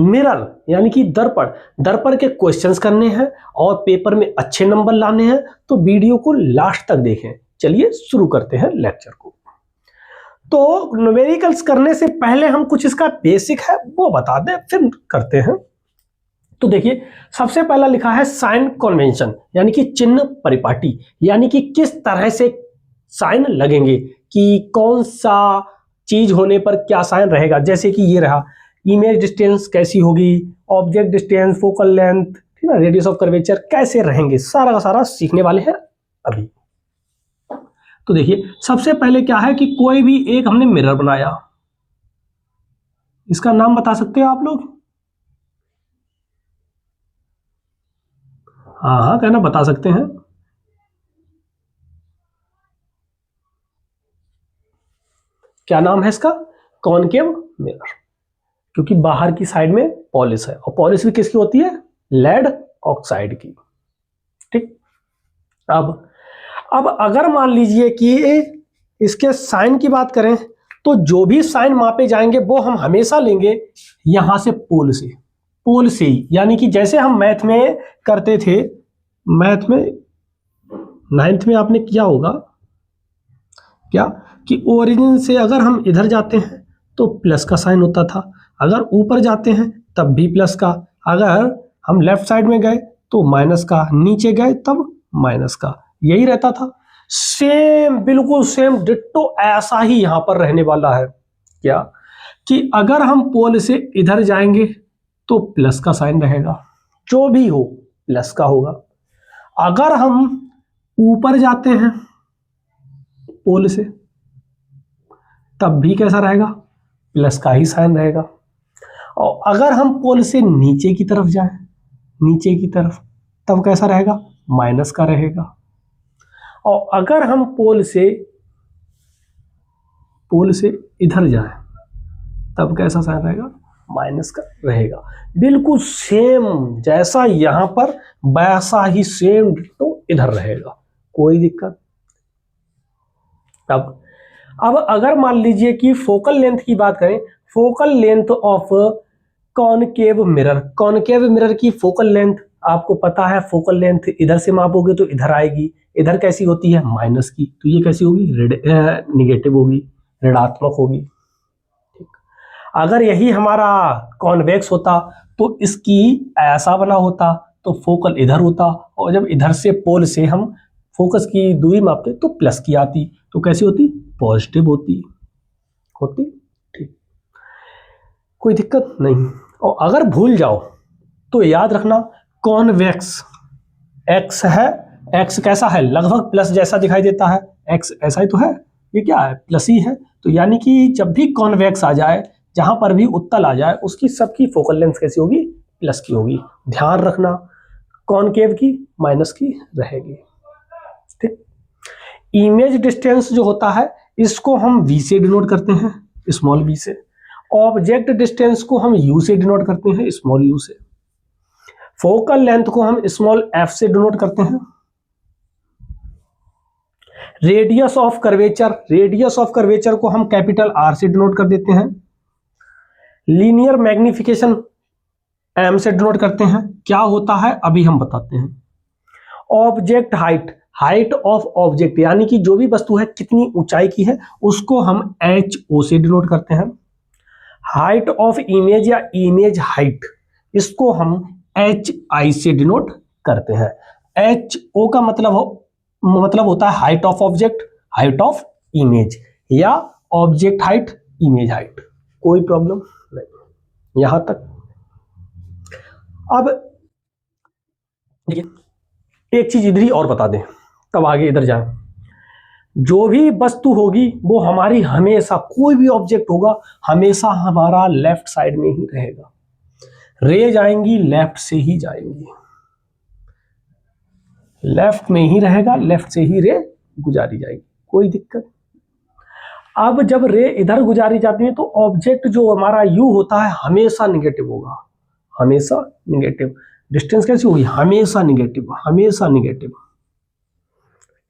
Mirror यानी कि दर्पण, दर्पण के क्वेश्चंस करने हैं और पेपर में अच्छे नंबर लाने हैं तो वीडियो को लास्ट तक देखें। चलिए शुरू करते हैं लेक्चर को। तो न्यूमेरिकल्स करने से पहले हम कुछ इसका बेसिक है वो बता दें, फिर करते हैं। तो देखिए सबसे पहला लिखा है साइन कन्वेंशन यानी कि चिन्ह परिपाटी, यानी कि किस तरह से साइन लगेंगे कि कौन सा चीज होने पर क्या साइन रहेगा। जैसे कि ये रहा इमेज डिस्टेंस कैसी होगी, ऑब्जेक्ट डिस्टेंस, फोकल लेंथ, ठीक है, रेडियस ऑफ कर्वेचर कैसे रहेंगे, सारा का सारा सीखने वाले हैं अभी। तो देखिए सबसे पहले क्या है कि कोई भी एक हमने मिरर बनाया, इसका नाम बता सकते हो आप लोग? हाँ कहना बता सकते हैं। क्या नाम है इसका? कॉनकेव मिरर, क्योंकि बाहर की साइड में पॉलिश है और पॉलिश भी किसकी होती है? लेड ऑक्साइड की। ठीक, अब अगर मान लीजिए कि इसके साइन की बात करें तो जो भी साइन मापे जाएंगे वो हम हमेशा लेंगे यहां से पोल से ही, यानी कि जैसे हम मैथ में करते थे, मैथ में 9th में आपने किया होगा क्या कि ओरिजिन से अगर हम इधर जाते हैं तो प्लस का साइन होता था, अगर ऊपर जाते हैं तब भी प्लस का, अगर हम लेफ्ट साइड में गए तो माइनस का, नीचे गए तब माइनस का, यही रहता था। सेम, बिल्कुल सेम डिट्टो ऐसा ही यहां पर रहने वाला है। क्या कि अगर हम पोल से इधर जाएंगे तो प्लस का साइन रहेगा, जो भी हो प्लस का होगा। अगर हम ऊपर जाते हैं पोल से तब भी कैसा रहेगा? प्लस का ही साइन रहेगा। और अगर हम पोल से नीचे की तरफ जाएं, नीचे की तरफ, तब कैसा रहेगा? माइनस का रहेगा। और अगर हम पोल से इधर जाएं तब कैसा साइन रहेगा? माइनस का रहेगा। बिल्कुल सेम जैसा यहां पर वैसा ही सेम तो इधर रहेगा, कोई दिक्कत। अब अगर मान लीजिए कि फोकल लेंथ की बात करें, focal length of concave mirror की फोकल लेंथ आपको पता है, फोकल लेंथ इधर से मापोगे तो इधर आएगी, इधर कैसी होती है? माइनस की, तो ये कैसी होगी? निगेटिव होगी, ऋणात्मक होगी। ठीक, अगर यही हमारा कॉन्वेक्स होता तो इसकी ऐसा बना होता तो फोकल इधर होता, और जब इधर से पोल से हम फोकस की दूरी मापते तो प्लस की आती, तो कैसी होती? पॉजिटिव होती। ठीक, कोई दिक्कत नहीं। और अगर भूल जाओ तो याद रखना कॉन्वेक्स एक्स है, एक्स कैसा है? लगभग प्लस जैसा दिखाई देता है, एक्स ऐसा ही तो है, ये क्या है? प्लस ही है। तो यानी कि जब भी कॉन्वेक्स आ जाए, जहां पर भी उत्तल आ जाए, उसकी सबकी फोकल लेंथ कैसी होगी? प्लस की होगी। ध्यान रखना कॉनकेव की माइनस की रहेगी। ठीक, इमेज डिस्टेंस जो होता है इसको हम v से डिनोट करते हैं, स्मॉल v से। ऑब्जेक्ट डिस्टेंस को हम u से डिनोट करते हैं, स्मॉल u से। फोकल लेंथ को हम स्मॉल f से डिनोट करते हैं। रेडियस ऑफ कर्वेचर को हम कैपिटल R से डिनोट कर देते हैं। लीनियर मैग्निफिकेशन m से डिनोट करते हैं। क्या होता है अभी हम बताते हैं। ऑब्जेक्ट हाइट ऑफ ऑब्जेक्ट यानी कि जो भी वस्तु है कितनी ऊंचाई की है उसको हम HO से डिनोट करते हैं। हाइट ऑफ इमेज या इमेज हाइट, इसको हम HI से डिनोट करते हैं। HO का मतलब होता है height of object, height of image, या ऑब्जेक्ट हाइट, इमेज हाइट। कोई प्रॉब्लम नहीं यहां तक। अब देखिए एक चीज इधर ही और बता दें तब आगे इधर जाए। जो भी वस्तु होगी वो हमारी हमेशा, कोई भी ऑब्जेक्ट होगा हमेशा हमारा लेफ्ट साइड में ही रहेगा। रे जाएंगी लेफ्ट से ही जाएंगी, लेफ्ट में ही रहेगा, लेफ्ट से ही रे गुजारी जाएगी, कोई दिक्कत। अब जब रे इधर गुजारी जाती है तो ऑब्जेक्ट जो हमारा यू होता है हमेशा निगेटिव होगा, हमेशा निगेटिव। डिस्टेंस कैसी होगी? हमेशा निगेटिव।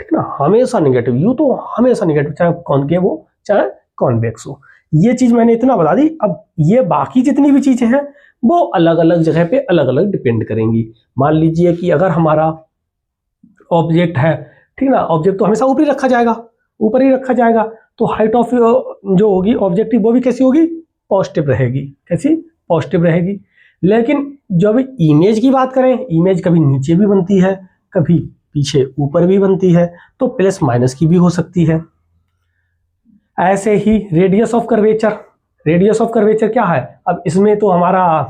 ठीक ना, हमेशा निगेटिव। यू तो हमेशा निगेटिव, चाहे कॉनकेव हो चाहे कॉन्वेक्स हो। ये चीज मैंने इतना बता दी। अब ये बाकी जितनी भी चीजें हैं वो अलग अलग जगह पे अलग अलग डिपेंड करेंगी। मान लीजिए कि अगर हमारा ऑब्जेक्ट है, ठीक ना, ऑब्जेक्ट तो हमेशा ऊपर ही रखा जाएगा, ऊपर ही रखा जाएगा, तो हाइट ऑफ जो होगी ऑब्जेक्टिव वो भी कैसी होगी, पॉजिटिव रहेगी। कैसी, पॉजिटिव रहेगी। लेकिन जब इमेज की बात करें, इमेज कभी नीचे भी बनती है, कभी पीछे ऊपर भी बनती है, तो प्लस माइनस की भी हो सकती है। ऐसे ही radius of curvature, radius of curvature क्या है, अब इसमें तो हमारा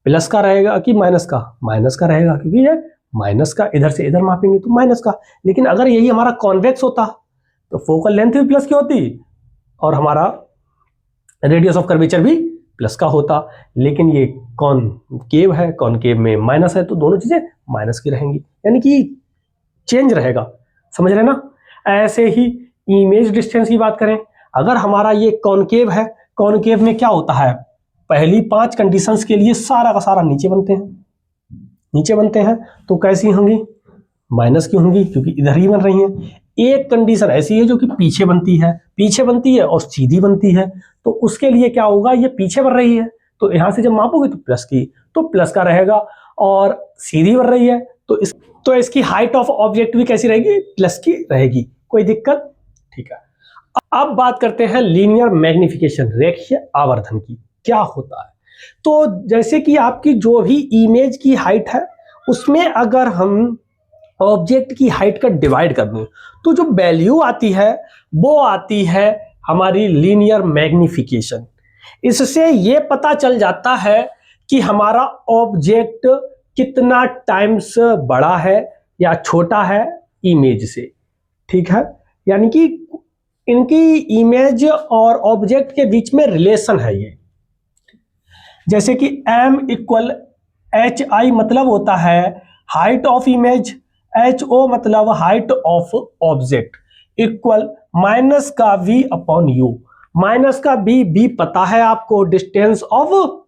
प्लस का रहेगा कि माइनस का, माइनस का रहेगा, क्योंकि ये माइनस का, इधर से इधर मापेंगे तो माइनस का। लेकिन अगर यही हमारा कॉन्वेक्स होता तो फोकल लेंथ भी प्लस की होती और हमारा रेडियस ऑफ कर्वेचर भी प्लस का होता। लेकिन ये कॉनकेव है, कॉनकेव में माइनस है, तो दोनों चीजें माइनस की रहेंगी, यानी कि चेंज रहेगा। समझ रहे ना। ऐसे ही इमेज डिस्टेंस की बात करें, अगर हमारा ये कॉनकेव है, कॉनकेव में क्या होता है, पहली 5 कंडीशंस के लिए सारा का सारा नीचे बनते हैं, नीचे बनते हैं, तो कैसी होंगी, माइनस की होंगी, क्योंकि इधर ही बन रही हैं। एक कंडीशन ऐसी है जो कि पीछे बनती है, पीछे बनती है और सीधी बनती है, तो उसके लिए क्या होगा, ये पीछे बन रही है तो यहां से जब मापोगे तो प्लस की, तो प्लस का रहेगा, और सीधी बन रही है तो इसकी हाइट ऑफ ऑब्जेक्ट भी कैसी रहेगी, प्लस की रहेगी। कोई दिक्कत, ठीक है। अब बात करते हैं लीनियर मैग्निफिकेशन, रेखीय आवर्धन की, क्या होता है। तो जैसे कि आपकी जो भी इमेज की हाइट है उसमें अगर हम ऑब्जेक्ट की हाइट का डिवाइड कर दें तो जो वैल्यू आती है वो आती है हमारी लीनियर मैग्निफिकेशन। इससे ये पता चल जाता है कि हमारा ऑब्जेक्ट कितना टाइम्स बड़ा है या छोटा है इमेज से, ठीक है। यानी कि इनकी इमेज और ऑब्जेक्ट के बीच में रिलेशन है ये। जैसे कि m इक्वल एच आई मतलब होता है height of image, H O मतलब height of object, equal minus का v अपॉन यू, माइनस का b पता है आपको, distance of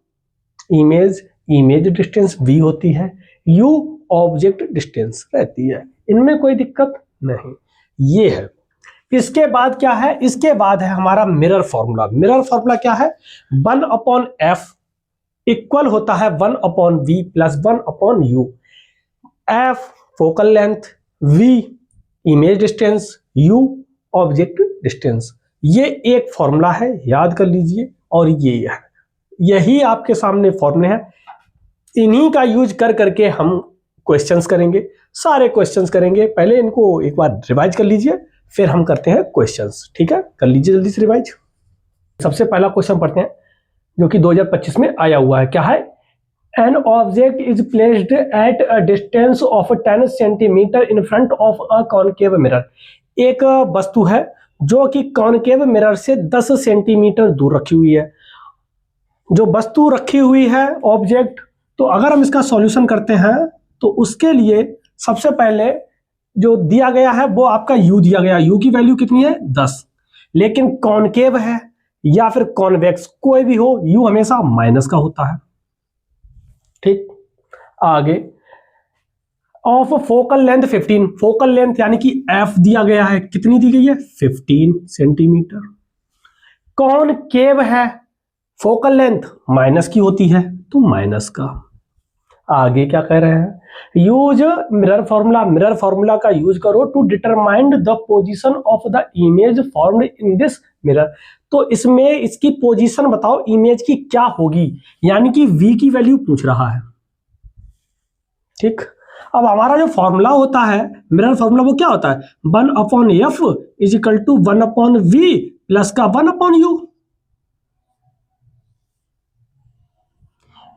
image, image distance v होती है, u ऑब्जेक्ट डिस्टेंस रहती है। इनमें कोई दिक्कत नहीं, ये है। इसके बाद क्या है, इसके बाद है हमारा मिरर फॉर्मूला। मिरर फॉर्मूला क्या है, 1 अपॉन एफ इक्वल होता है 1 upon v plus 1 upon u. F focal length, v image distance, u object distance. ये एक फॉर्मूला है, याद कर लीजिए। और ये है, यही आपके सामने फॉर्मूले हैं, इन्हीं का यूज कर करके हम क्वेश्चंस करेंगे, सारे क्वेश्चंस करेंगे। पहले इनको एक बार रिवाइज कर लीजिए, फिर हम करते हैं क्वेश्चंस, ठीक है। कर लीजिए जल्दी से रिवाइज। सबसे पहला क्वेश्चन पढ़ते हैं जो कि 2025 में आया हुआ है। क्या है, an object is placed at a distance of 10 centimetre in front of a concave mirror. एक वस्तु है जो कि कॉनकेव मिरर से 10 सेंटीमीटर दूर रखी हुई है। जो वस्तु रखी हुई है ऑब्जेक्ट, तो अगर हम इसका सॉल्यूशन करते हैं तो उसके लिए सबसे पहले जो दिया गया है वो आपका u दिया गया, u की वैल्यू कितनी है 10। लेकिन कॉनकेव है या फिर कॉन्वेक्स कोई भी हो, u हमेशा माइनस का होता है, ठीक। आगे of focal length 15, focal length यानी कि f दिया गया है, कितनी दी गई है 15 सेंटीमीटर। कॉनकेव है, फोकल लेंथ माइनस की होती है तो माइनस का। आगे क्या कह रहे हैं, use mirror formula, mirror formula का यूज करो to determine the position of the image formed in this mirror. तो इसमें इसकी पोजीशन बताओ इमेज की क्या होगी, यानी कि v की वैल्यू पूछ रहा है, ठीक। अब हमारा जो फॉर्मूला होता है मिरर फॉर्मूला वो क्या होता है, 1 upon f is equal to 1 upon v plus का 1 upon u.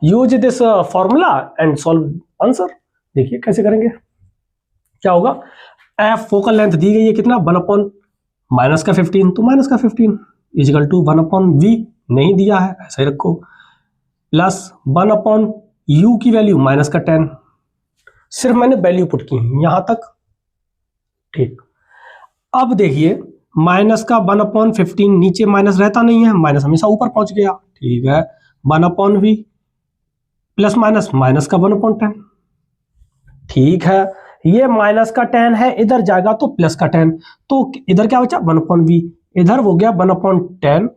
Use this formula and solve answer. देखिए कैसे करेंगे, क्या होगा, एफ फोकल लेंथ दी गई है कितना 1 अपॉन माइनस का 15, तो माइनस का 15 इजिकल टू 1 अपॉन वी नहीं दिया है, ऐसा ही रखो, प्लस 1 अपॉन यू की वैल्यू माइनस का 10, सिर्फ मैंने वैल्यू पुट की यहां तक, ठीक। अब देखिए माइनस का 1 अपॉन 15, नीचे माइनस रहता नहीं है, माइनस हमेशा ऊपर पहुंच गया, ठीक है। 1 upon v plus minus minus का 1 अपॉन 10, ठीक है। ये माइनस का 10 है, इधर जाएगा तो प्लस का 10, तो इधर क्या बचा 1 अपॉन वी, इधर हो गया 1 अपॉन 10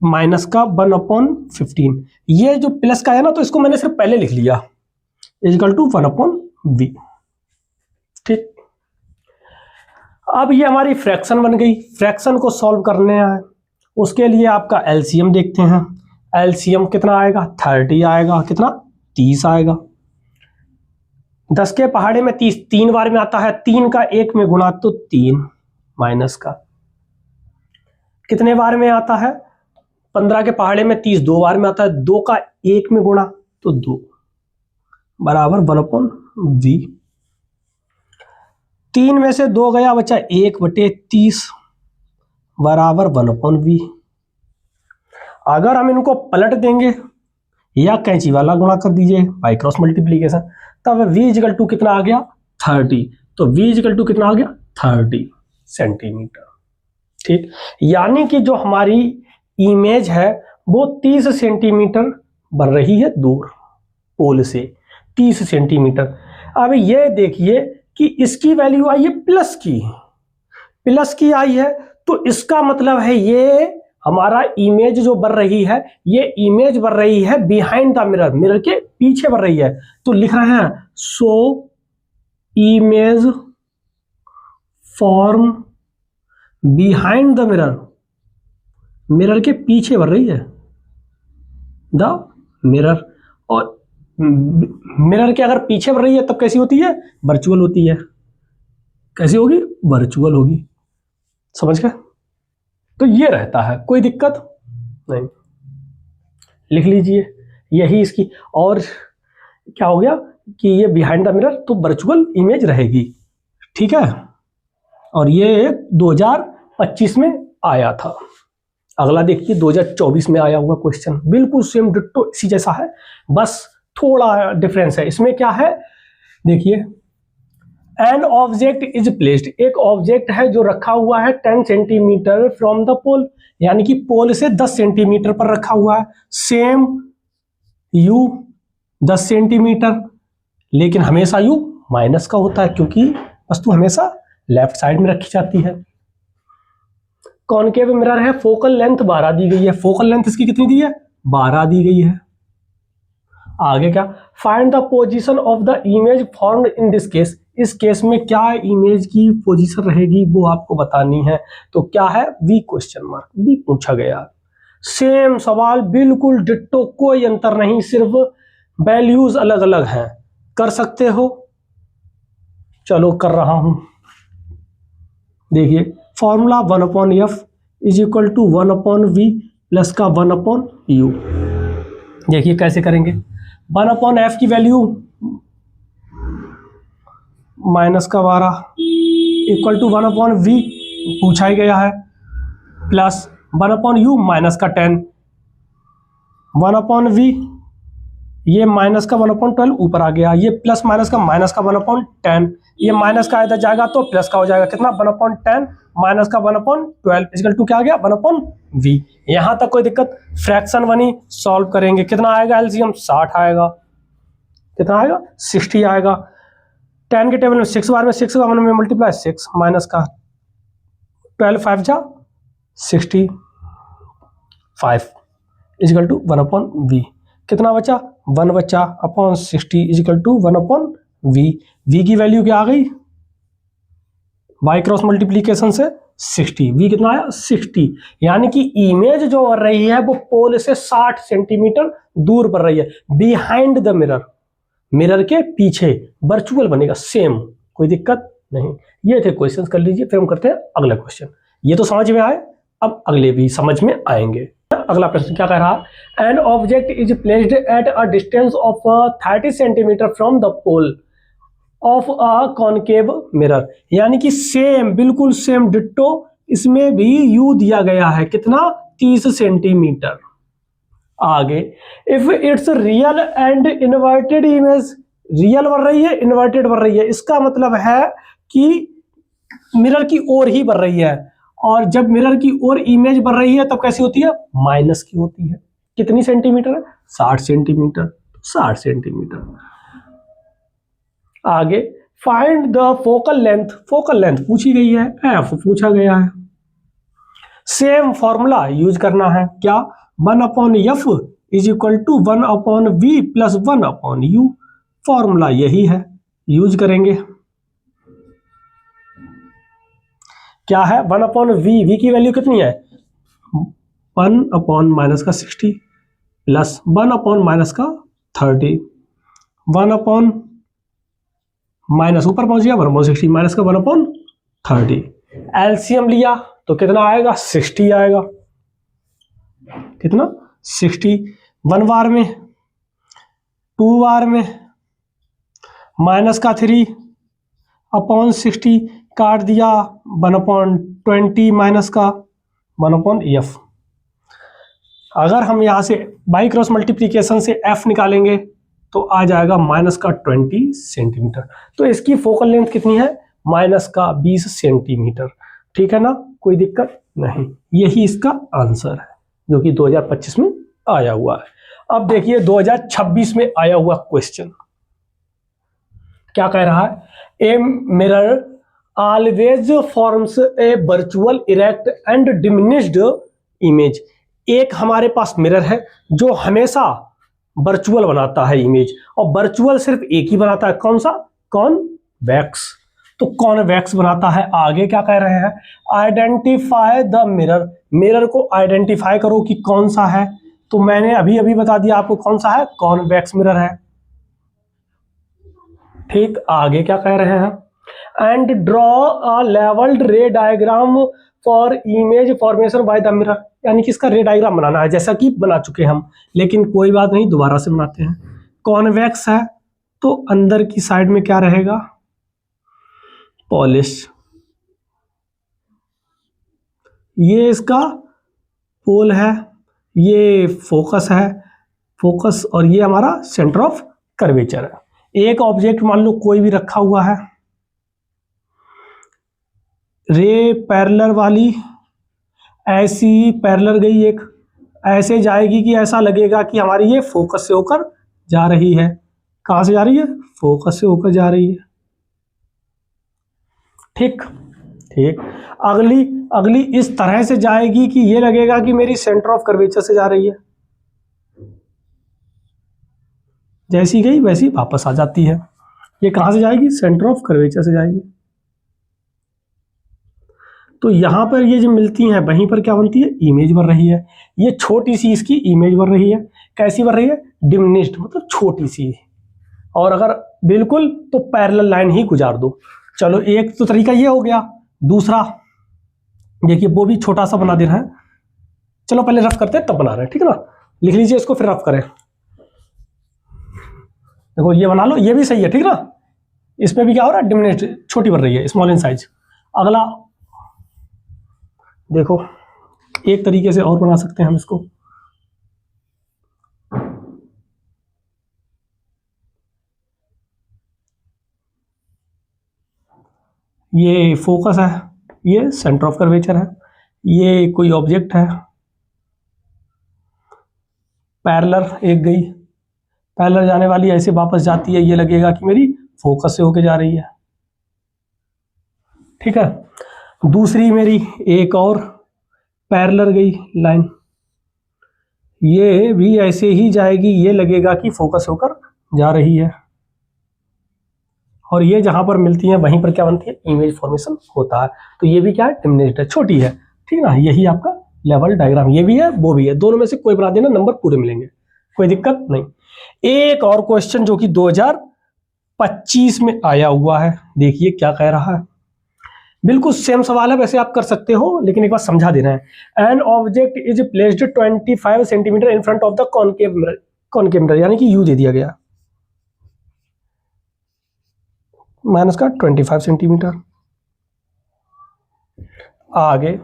माइनस का 1/15। ये जो प्लस का है ना, तो इसको मैंने सिर्फ पहले लिख लिया, इजिकल टू 1/v। ठीक, अब ये हमारी फ्रैक्शन बन गई। फ्रैक्शन को सॉल्व करने है, उसके लिए आपका एलसीएम देखते हैं। एलसीएम कितना आएगा? 30 आएगा। कितना? 30 आएगा। 10 के पहाड़े में 30 3 बार में आता है, 3 का 1 में गुणा तो 3, माइनस का कितने बार में आता है? 15 के पहाड़े में 30 2 बार में आता है, 2 का 1 में गुणा तो 2 बराबर 1/v। 3 में से 2 गया, बचा 1/30 बराबर 1/v। अगर हम इनको पलट देंगे या कैंची वाला गुणा कर दीजिए बाई क्रॉस मल्टीप्लीकेशन, तब v इजिकल टू कितना आ गया? 30। तो v इजिकल टू कितना आ गया? 30 सेंटीमीटर। ठीक, यानी कि जो हमारी इमेज है वो 30 सेंटीमीटर बन रही है दूर पोल से, 30 सेंटीमीटर। अब ये देखिए कि इसकी वैल्यू आई है प्लस की आई है, तो इसका मतलब है ये हमारा इमेज जो बन रही है, ये इमेज बन रही है बिहाइंड द मिरर, मिरर के पीछे बन रही है। तो लिख रहे हैं so image form behind the mirror, mirror के पीछे बन रही है द मिरर। और मिरर के अगर पीछे बन रही है तब कैसी होती है? वर्चुअल होती है। कैसी होगी? वर्चुअल होगी। समझ गए? तो ये रहता है, कोई दिक्कत नहीं, लिख लीजिए यही इसकी। और क्या हो गया कि ये बिहाइंड द मिरर तो वर्चुअल इमेज रहेगी। ठीक है, और ये 2025 में आया था। अगला देखिए 2024 में आया हुआ क्वेश्चन, बिल्कुल सेम डिट्टो इसी जैसा है, बस थोड़ा डिफरेंस है। इसमें क्या है देखिए, एन ऑब्जेक्ट इज प्लेस्ड, एक ऑब्जेक्ट है जो रखा हुआ है 10 सेंटीमीटर फ्रॉम द पोल, यानी कि पोल से 10 सेंटीमीटर पर रखा हुआ है। सेम यू 10 सेंटीमीटर, लेकिन हमेशा यू माइनस का होता है क्योंकि वस्तु हमेशा लेफ्ट साइड में रखी जाती है। कॉनकेव मिरर है, फोकल लेंथ 12 दी गई है। फोकल लेंथ इसकी कितनी दी है? 12 दी गई है। आगे क्या? Find the position of the image formed in this case, इस केस में क्या इमेज की पोजीशन रहेगी वो आपको बतानी है। तो क्या है? वी क्वेश्चन मार्क, वी पूछा गया। सेम सवाल, बिल्कुल डिट्टो, कोई अंतर नहीं, सिर्फ वैल्यूज अलग अलग हैं। कर सकते हो? चलो कर रहा हूं। देखिए formula 1/f is equal to 1/v plus का 1/u। देखिए कैसे करेंगे। 1/f की वैल्यू माइनस का 12 इक्वल टू 1/v पूछा ही गया है, प्लस 1/u माइनस का 10, 1/v ये माइनस का 1/12 ऊपर आ गया, ये प्लस माइनस का 1/10, ये माइनस का इधर जाएगा तो प्लस का हो जाएगा। कितना? 1/10 माइनस का 1/12 इक्वल टू क्या आ गया? 1/v। यहां तक कोई दिक्कत? फ्रैक्शन बनी, सॉल्व करेंगे। कितना आएगा एलसीएम? 60 आएगा। कितना आएगा? 60 आएगा। 10 के टेबल में 6 बार में 6 का 1 में मल्टीप्लाई 6 माइनस का 12 5 जा 65 इजिकल टू 1/v। कितना बचा? 1 बचा upon 60 is equal to 1/v। v की वैल्यू क्या आ गई? बाई क्रॉस मल्टीप्लीकेशन से 60। v कितना आया? 60। यानी कि इमेज जो बन रही है वो पोल से 60 सेंटीमीटर दूर बढ़ रही है, बिहाइंड द मिरर, मिरर के पीछे। वर्चुअल बनेगा सेम, कोई दिक्कत नहीं। ये थे क्वेश्चंस, कर लीजिए। फिर हम करते हैं अगला क्वेश्चन। ये तो समझ में आए, अब अगले भी समझ में आएंगे। अगला प्रश्न क्या कह रहा है? An object is placed at a distance of 30 centimetre from the pole of a concave mirror, यानी कि सेम, बिल्कुल सेम डिट्टो, इसमें भी यू दिया गया है। कितना? 30 सेंटीमीटर। आगे, if it's real and inverted image, real बन रही है, इन्वर्टेड बन रही है, इसका मतलब है कि मिरर की ओर ही बन रही है। और जब मिरर की ओर इमेज बन रही है तब कैसी होती है? माइनस की होती है। कितनी सेंटीमीटर है? 60 सेंटीमीटर। 60 सेंटीमीटर। आगे, find the focal length, focal length पूछी गई है, एफ पूछा गया है। सेम फॉर्मूला यूज करना है, क्या, 1/f is equal to 1/v plus 1/u, formula यही है, यूज करेंगे। क्या है, 1/v, v की वैल्यू कितनी है, 1/-60 प्लस 1/-30, 1/ ऊपर पहुंच गया 1/60 माइनस का 1/30, एलसीएम लिया तो कितना आएगा, 60 आएगा, कितना, 60, 1 बार में, 2 बार में, माइनस का 3/60 काट दिया, 1/20 माइनस का 1/f। अगर हम यहां से बाई क्रॉस मल्टीप्लीकेशन से f निकालेंगे तो आ जाएगा -20 सेंटीमीटर। तो इसकी फोकल लेंथ कितनी है, -20 सेंटीमीटर। ठीक है ना, कोई दिक्कत नहीं, यही इसका आंसर है जो कि 2025 में आया हुआ है। अब देखिए 2026 में आया हुआ क्वेश्चन क्या कह रहा है, a mirror always forms a virtual erect and diminished image. एक हमारे पास मिरर है जो हमेशा वर्चुअल बनाता है इमेज, और वर्चुअल सिर्फ एक ही बनाता है, कौन सा, कॉन्वेक्स। तो कॉन्वेक्स बनाता है। आगे क्या कह रहे हैं, आइडेंटिफाई द मिरर, मिरर को आइडेंटिफाई करो कि कौन सा है। तो मैंने अभी अभी बता दिया आपको कौन सा है, कॉन्वेक्स मिरर है। ठीक, आगे क्या कह रहे हैं, and draw a labelled ray diagram for image formation by the mirror, यानी कि इसका रे डायग्राम बनाना है, जैसा कि बना चुके हम, लेकिन कोई बात नहीं, दोबारा से बनाते हैं। कॉन्वेक्स है तो अंदर की साइड में क्या रहेगा, पॉलिश, ये इसका पोल है, ये फोकस है, फोकस, और ये हमारा सेंटर ऑफ कर्वेचर है। एक ऑब्जेक्ट मान लो कोई भी रखा हुआ है, रे पैरेलल वाली ऐसी पैरेलल गई, एक ऐसे जाएगी कि ऐसा लगेगा कि हमारी ये फोकस से होकर जा रही है। कहां से जा रही है, फोकस से होकर जा रही है। ठीक ठीक, अगली इस तरह से जाएगी कि ये लगेगा कि मेरी सेंटर ऑफ कर्वेचर से जा रही है, जैसी गई वैसी वापस आ जाती है। ये कहां से जाएगी, सेंटर ऑफ कर्वेचर से जाएगी। तो यहां पर ये जो मिलती हैं वहीं पर क्या बनती है, इमेज बन रही है। ये छोटी सी इसकी इमेज बन रही है, कैसी बन रही है, डिमिनिश्ड, मतलब छोटी सी। और अगर बिल्कुल तो पैरेलल लाइन ही गुजार दो। चलो एक तो तरीका ये हो गया, दूसरा देखिए वो भी छोटा सा बना दे रहा है। चलो पहले रफ करते हैं तब बना रहे हैं, ठीक है ना, लिख लीजिए इसको फिर रफ करें। देखो ये बना लो, ये भी सही है, ठीक है ना, इसमें भी क्या हो रहा है, डिमिनिश्ड, छोटी बन रही है, स्मॉल इन साइज। अगला देखो एक तरीके से और बना सकते हैं हम इसको, ये फोकस है, ये सेंटर ऑफ कर्वेचर है, ये कोई ऑब्जेक्ट है, पैरेलल एक गई, पैरेलल जाने वाली ऐसे वापस जाती है, ये लगेगा कि मेरी फोकस से होके जा रही है। ठीक है, दूसरी मेरी एक और पैरेलल गई लाइन, ये भी ऐसे ही जाएगी, ये लगेगा कि फोकस होकर जा रही है, और ये जहां पर मिलती है वहीं पर क्या बनती है, इमेज फॉर्मेशन होता है। तो ये भी क्या है, डिमिनिश्ड है, छोटी है, ठीक ना, यही आपका लेवल डायग्राम, ये भी है वो भी है, दोनों में से कोई बना देना, नंबर पूरे मिलेंगे, कोई दिक्कत नहीं। एक और क्वेश्चन जो कि 2025 में आया हुआ है, देखिए क्या कह रहा है, बिल्कुल सेम सवाल है, वैसे आप कर सकते हो लेकिन एक बार समझा देना है। An object is placed 25 centimetre in front of the concave mirror, यानी कि यू दे दिया गया, माइनस का 25 सेंटीमीटर। आगे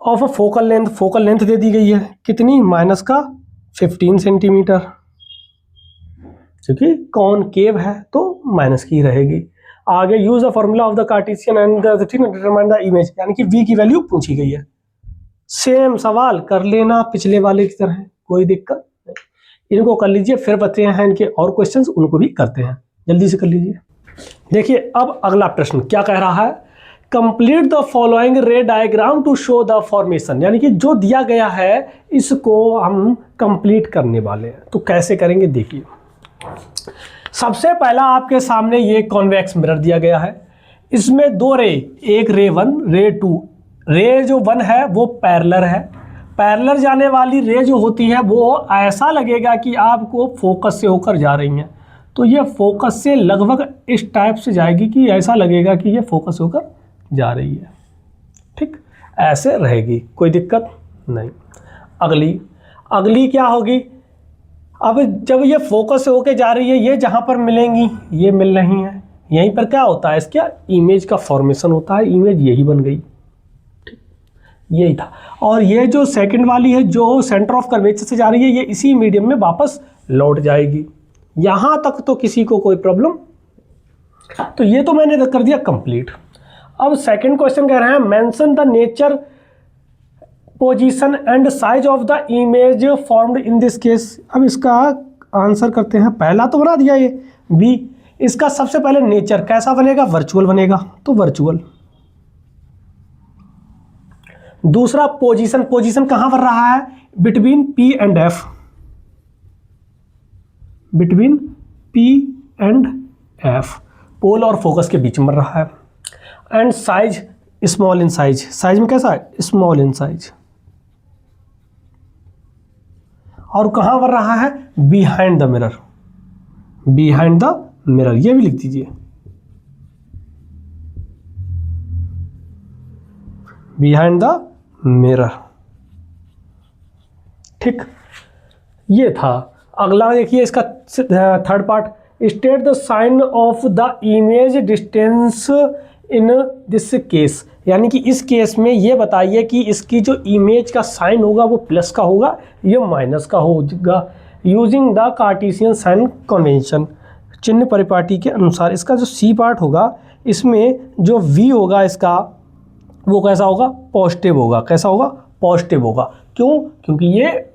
ऑफ अ फोकल लेंथ दे दी गई है, कितनी, माइनस का 15 सेंटीमीटर, क्योंकि कॉनकेव है तो माइनस की रहेगी। आगे use the formula of the Cartesian and determine the image, यानी कि v की वैल्यू पूछी गई है। सेम सवाल कर लेना पिछले वाले की तरह, कोई दिक्कत नहीं, इनको कर लीजिए, फिर बताते हैं इनके और क्वेश्चंस, उनको भी करते हैं, जल्दी से कर लीजिए। देखिए अब अगला प्रश्न क्या कह रहा है, complete the following ray diagram to show the formation, यानी कि जो दिया गया है इसको हम कंप्लीट करने वाले हैं। तो कैसे करेंगे देखिए, सबसे पहला आपके सामने ये कॉन्वेक्स मिरर दिया गया है, इसमें दो रे, एक रे 1 रे 2, रे जो 1 है वो पैरेलल है, पैरेलल जाने वाली रे जो होती है वो ऐसा लगेगा कि आपको फोकस से होकर जा रही हैं, तो ये फोकस से लगभग इस टाइप से जाएगी कि ऐसा लगेगा कि ये फोकस होकर जा रही है, ठीक, ऐसे रहेगी, कोई दिक्कत नहीं। अगली क्या होगी, अब जब ये फोकस से होके जा रही है, ये जहाँ पर मिलेंगी ये मिल रही हैं, यहीं पर क्या होता है, इसका इमेज का फॉर्मेशन होता है, इमेज यही बन गई, ठीक, यही था। और ये जो सेकंड वाली है जो सेंटर ऑफ कर्वेचर से जा रही है, ये इसी मीडियम में वापस लौट जाएगी। यहाँ तक तो किसी को कोई प्रॉब्लम, तो ये तो मैंने कर दिया कंप्लीट। अब सेकंड क्वेश्चन कह रहे हैं mention the nature, position and size of the image formed in this case. अब इसका आंसर करते हैं, पहला तो बना दिया ये बी, इसका सबसे पहले नेचर कैसा बनेगा, वर्चुअल बनेगा, तो वर्चुअल। दूसरा पोजीशन, पोजीशन कहां पर रहा है, between P and F, between P and F, pole और फोकस के बीच में बन रहा है। And size small in size, size में कैसा है, स्मॉल इन साइज। और कहां पर रहा है, behind the mirror, behind the mirror, ये भी लिख दीजिए, बिहाइंड द मिरर, ठीक, ये था। अगला देखिए इसका third part, state the sign of the image distance in this case, यानी कि इस केस में ये बताइए कि इसकी जो इमेज का साइन होगा वो प्लस का होगा या माइनस का होगा, using the Cartesian sign convention, चिन्ह परिपाटी के अनुसार। इसका जो सी पार्ट होगा इसमें जो वी होगा इसका वो कैसा होगा, पॉजिटिव होगा, कैसा होगा, पॉजिटिव होगा। क्यों, क्योंकि ये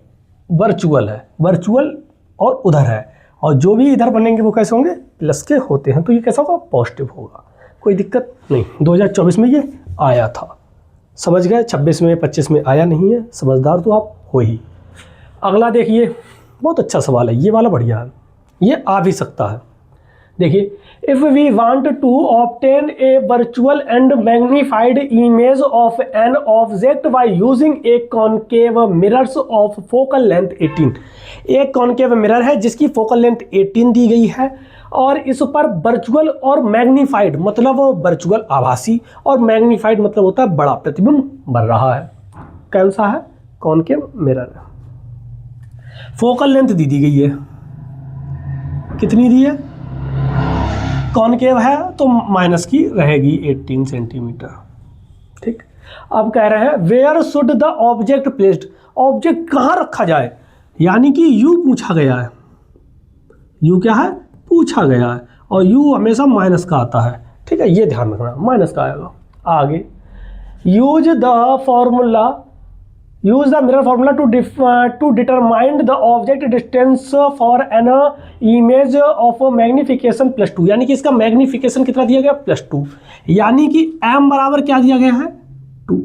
वर्चुअल है, वर्चुअल और उधर है, और जो भी इधर बनेंगे वो कैसे होंगे, प्लस के होते हैं, तो ये कैसा होगा, पॉजिटिव होगा, कोई दिक्कत नहीं। 2024 में ये आया था, समझ गए, 26 में 25 में आया नहीं है, समझदार तो आप हो ही। अगला देखिए, बहुत अच्छा सवाल है ये वाला, बढ़िया है, ये आ भी सकता है। देखिए, if we want to obtain a virtual and magnified image of an object by using a concave mirrors of focal length 18, एक कॉनकेव मिरर है जिसकी फोकल लेंथ 18 दी गई है, और इस पर वर्चुअल और मैग्नीफाइड, मतलब वर्चुअल आभासी, और मैग्नीफाइड मतलब होता है बड़ा प्रतिबिंब बन रहा है। कौन सा है, कॉनकेव मिरर है। फोकल लेंथ दी गई है, कितनी दी है, कॉनकेव है तो माइनस की रहेगी 18 सेंटीमीटर, ठीक। अब कह रहे हैं where should the object placed, object कहाँ रखा जाए, यानी कि यू पूछा गया है, यू क्या है, पूछा गया है, और यू हमेशा माइनस का आता है, ठीक है, ये ध्यान रखना, माइनस का आएगा। आगे, use the formula, use the mirror formula to determine the object distance for an image of magnification +2, यानी कि इसका मैग्निफिकेशन कितना दिया गया, +2, यानी कि m बराबर क्या दिया गया है, 2,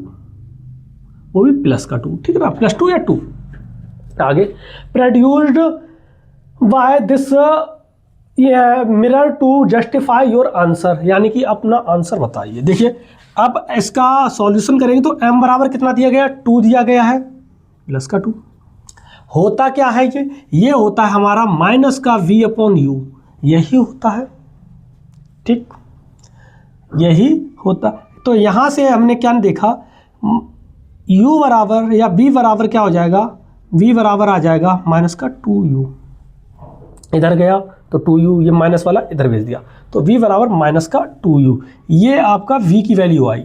वो भी प्लस का 2, ठीक है ना, +2 या 2। आगे, produced by this mirror to justify your answer, यानी कि अपना आंसर बताइए। देखिए, अब इसका सॉल्यूशन करेंगे तो m बराबर कितना दिया गया, 2 दिया गया है, प्लस का 2, होता क्या है, ये होता है हमारा माइनस का v/u, यही होता है, ठीक, यही होता। तो यहाँ से हमने क्या देखा, u बराबर या v बराबर क्या हो जाएगा, v बराबर आ जाएगा माइनस का 2u, इधर गया तो 2u, ये माइनस वाला इधर भेज दिया, तो v बराबर माइनस का 2u, ये आपका v की वैल्यू आई।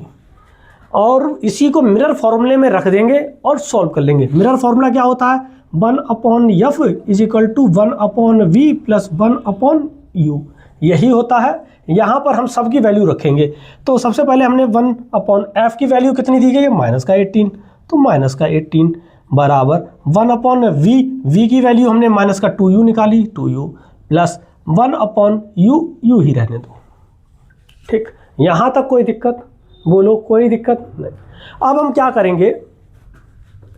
और इसी को मिरर फॉर्मूले में रख देंगे और सॉल्व कर लेंगे। मिरर फॉर्मूला क्या होता है, 1/f is equal to 1/v plus 1/u, यही होता है। यहाँ पर हम सब की वैल्यू रखेंगे, तो सबसे पहले हमने 1/f की वैल्यू कितनी दी गई है, माइनस का 18, तो माइनस का 18 बराबर 1/v, v की वैल्यू हमने माइनस का 2u निकाली, 2u प्लस 1/u, u ही रहने दो, ठीक। यहाँ तक कोई दिक्कत बोलो कोई दिक्कत नहीं। अब हम क्या करेंगे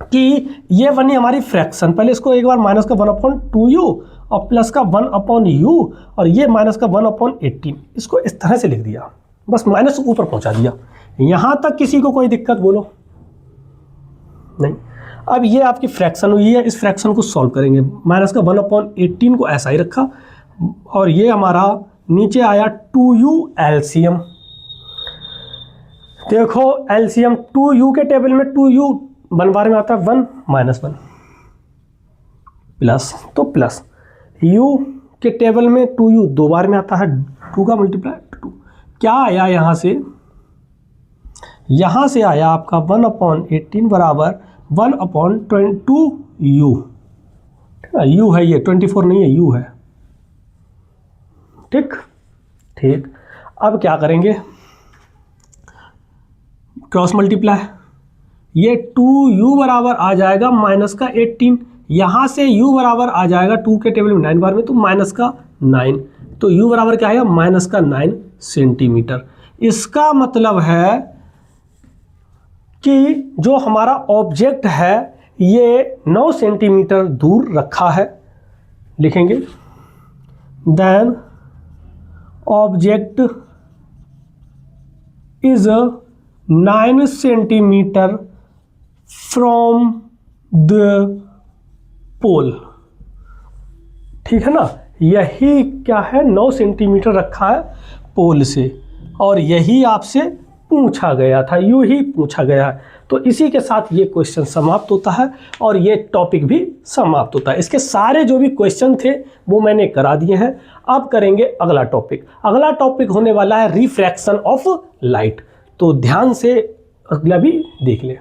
कि ये बनी हमारी फ्रैक्शन, पहले इसको एक बार माइनस का 1/2u और प्लस का 1/u और ये माइनस का 1/18, इसको इस तरह से लिख दिया, बस माइनस ऊपर पहुंचा दिया। यहां तक किसी को कोई दिक्कत बोलो नहीं। अब ये आपकी फ्रैक्शन हुई है, इस फ्रैक्शन को सॉल्व करेंगे। माइनस का 1/18 को ऐसा ही रखा और ये हमारा नीचे आया 2u एलसीएम। देखो एलसीएम 2u के टेबल में 2u 1 बार में आता है 1 -1 प्लस, तो प्लस u के टेबल में 2u 2 बार में आता है, 2 का मल्टीप्लाई 2, क्या आया यहाँ से आया आपका 1/18 बराबर 1/2u। u है ये 24 नहीं है, u है। ठीक, अब क्या करेंगे, क्रॉस मल्टीप्लाई, ये 2u बराबर आ जाएगा माइनस का 18, यहाँ से u बराबर आ जाएगा 2 के टेबल में 9 बार में, तो माइनस का 9, तो u बराबर क्या है, माइनस का 9 सेंटीमीटर। इसका मतलब है कि जो हमारा ऑब्जेक्ट है ये 9 सेंटीमीटर दूर रखा है। लिखेंगे then object is 9 centimetre from the pole. ठीक है ना, यही क्या है, 9 सेंटीमीटर रखा है पोल से, और यही आपसे पूछा गया था, यूं ही पूछा गया है। तो इसी के साथ ये क्वेश्चन समाप्त होता है और ये टॉपिक भी समाप्त होता है। इसके सारे जो भी क्वेश्चन थे वो मैंने करा दिए हैं। अब करेंगे अगला टॉपिक। अगला टॉपिक होने वाला है रिफ्रैक्शन ऑफ लाइट। तो ध्यान से अगला भी देख लें।